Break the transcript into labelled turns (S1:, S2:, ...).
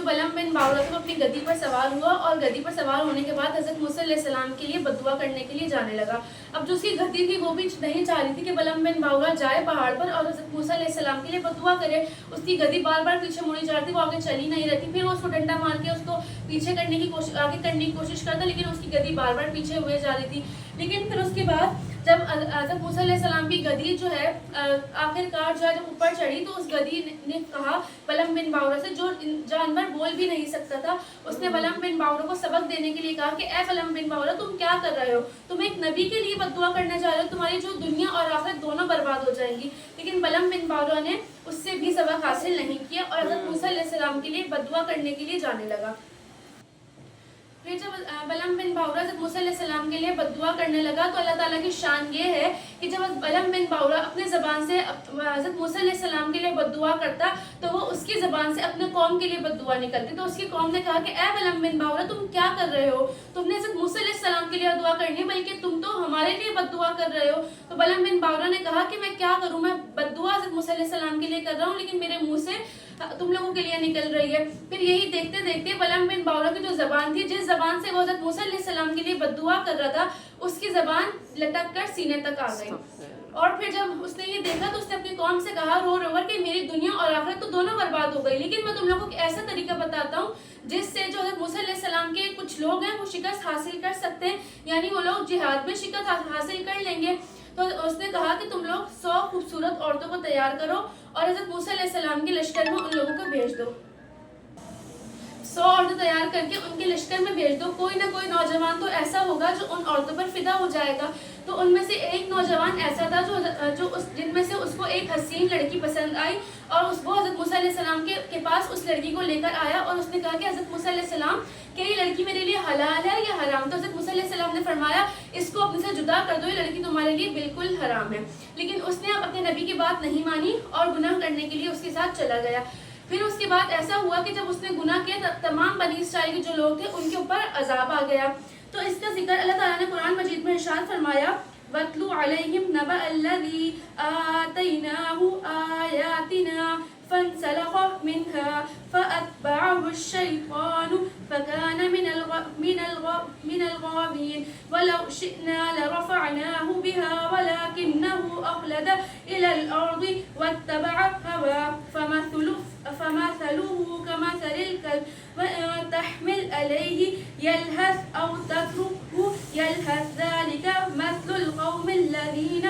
S1: بلم بن باورہ تھا وہ اپنی گدی پر سوار ہوا اور گدی پر سوار ہونے کے بعد حضرت موسیٰ علیہ السلام کے لیے بد دعا کرنے کے لیے جانے لگا. اب جو اس کی گدی تھی وہ بھی نہیں چاہ رہی تھی کہ بلم بن باورہ جائے پہاڑ پر اور حضرت موسیٰ علیہ السلام کے لیے بد دعا کرے. اس کی گدی بار بار پیچھے مڑی جا رہی تھی, وہ آگے چلی نہیں رہتی. پھر وہ اس کو ڈنڈا مار کے اس کو پیچھے کرنے کی کوشش آگے کرنے کی کوشش کرتا, لیکن اس کی گدی بار بار پیچھے ہوئے جا رہی تھی. لیکن پھر اس کے بعد جب حضرت موسیٰ علیہ السلام کی گدی جو ہے آخر کار جو ہے جب اوپر چڑھی تو اس گدی نے کہا بلم بن باورہ سے, جو جانور بول بھی نہیں سکتا تھا, اس نے بلم بن باورہ کو سبق دینے کے لیے کہا کہ اے بلم بن باورہ تم کیا کر رہے ہو, تم ایک نبی کے لیے بد دعا کرنے جا رہے ہو, تمہاری جو دنیا اور آخرت دونوں برباد ہو جائیں گی. لیکن بلم بن باورہ نے اس سے بھی سبق حاصل نہیں کیا اور حضرت موسیٰ علیہ السلام کے لیے بد دعا کرنے کے لیے جانے لگا. پھر جب بلم بن باورہ حضرت موسیٰ علیہ السلام کے لیے بد دعا کرنے لگا تو اللہ تعالیٰ کی شان یہ ہے کہ جب بلم بن باورہ اپنے زبان سے حضرت موسیٰ علیہ السلام کے لیے بد دعا کرتا تو وہ اس کی زبان سے اپنے قوم کے لیے بد دعا نکلتی. تو اس کی قوم نے کہا کہ اے بلم بن باورہ تم کیا کر رہے ہو, تم نے حضرت موسیٰ علیہ السلام کے لیے دعا کرنی بلکہ تم تو ہمارے لیے بد دعا کر رہے ہو. تو بلم بن باورہ نے کہا کہ میں کیا کروں, میں بد دعا حضرت موسیٰ علیہ السلام کے لیے کر رہا ہوں لیکن میرے منہ سے تم لوگوں کے لیے نکل رہی ہے. پھر یہی دیکھتے دیکھتے بلم بن باورہ کی جو زبان تھی, جس زبان سے وہ حضرت موسیٰ علیہ السلام کے لیے بد دعا کر رہا تھا, اس کی زبان لٹک کر سینے تک آ گئی. اور پھر جب اس نے یہ دیکھا تو اس نے اپنی قوم سے کہا رو رو کر کہ میری دنیا اور آخرت تو دونوں برباد ہو گئی, لیکن میں تم لوگوں کو ایسا طریقہ بتاتا ہوں جس سے جو حضرت موسیٰ علیہ السلام کے کچھ لوگ ہیں وہ شکست حاصل کر سکتے ہیں, یعنی وہ لوگ جہاد میں شکست حاصل کر لیں گے. تو اس نے کہا کہ تم لوگ 100 خوبصورت عورتوں کو تیار کرو اور حضرت موسیٰ علیہ السلام کے لشکر میں ان لوگوں کو بھیج دو. 100 عورتیں تیار کر کے ان کے لشکر میں بھیج دو. کوئی نہ کوئی نوجوان تو ایسا ہوگا جو ان عورتوں پر فدا ہو جائے گا. تو ان میں سے ایک نوجوان ایسا تھا جن میں سے اس کو ایک حسین لڑکی پسند آئی اور وہ حضرت موسیٰ علیہ السلام کے پاس اس لڑکی کو لے کر آیا اور اس نے کہا کہ حضرت موسیٰ علیہ السلام کہ یہ لڑکی میرے لیے حلال ہے یا حرام. تو حضرت موسیٰ علیہ السلام نے فرمایا اس کو اپنے سے جدا کر دو, یہ لڑکی تمہارے لیے بالکل حرام ہے. لیکن اس نے اب اپنے نبی کی بات نہیں مانی اور گناہ کرنے کے لیے اس کے ساتھ چلا گیا. پھر اس کے بعد ایسا ہوا کہ جب اس نے گناہ کیا تمام بنی اسرائیل کے جو لوگ تھے ان کے اوپر عذاب آ گیا. تو اس کا ذکر اللہ تعالیٰ نے قرآن مجید میں ارشاد فرمایا وَاتْلُ عَلَيْهِمْ نَبَأَ الَّذِي آتَيْنَاهُ آيَاتِنَا فَانْسَلَخَ مِنْهَا فَأَتْبَعَهُ الشَّيْطَانُ فَكَانَ مِنَ الْغَاوِينَ وَلَوْ شِئْنَا لَرَفَعْنَاهُ بِهَا وَلَكِنَّهُ أَخْلَدَ إِلَى الْأَرْضِ وَاتَّبَعَ هَوَاهُ فَمَثَلُهُ كَمَثَلِ الْكَلْبِ تَحْمِلْ عَلَيْهِ يَلْهَثْ أَوْ تَتْرُكْهُ يَلْهَثْ ذَلِكَ مَثْلُ الْقَوْمِ الَّذِينَ